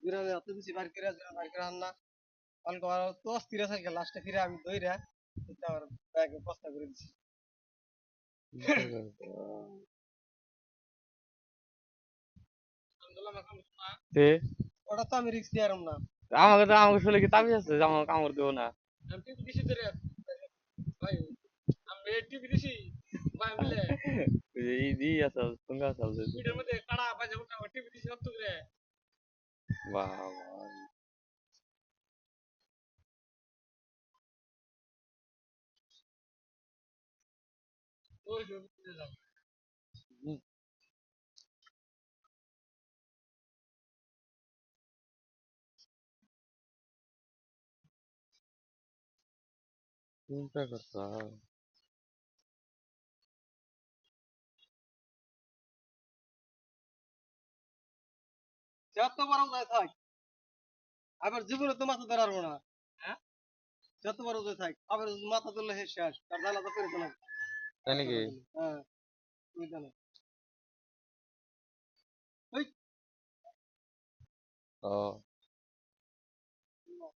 বিরানে অত বেশি বার করে আন না অল্প তো অস্থির আছে লাস্টে ফিরে আমি দইরা আমার ব্যাগে বস্তা করে দিছি ওটা তো আমি রিস্ক দিয়ে না আমাকে শুনে কি তাবিজ আছে যে আমাকে কামড় দেবো না আমি টিভি দিছি তোরে ভাই আমি টিভি দিছি ভাই মিলে এই জি আছে তুমি আছে ভিডিওর মধ্যে কাড়া বাজে উঠা টিভি দিছি অত করে বাহ ওই চিন্তা করছো যত বড় যায় থাক আবার জীবনে তো মাথা ধরারবো না হ্যাঁ যত বড় যায় থাক আবার মাথা ধরলে হে শেষ তার জ্বালা তো করে না তাই নাকি হ্যাঁ তুমি জানো ও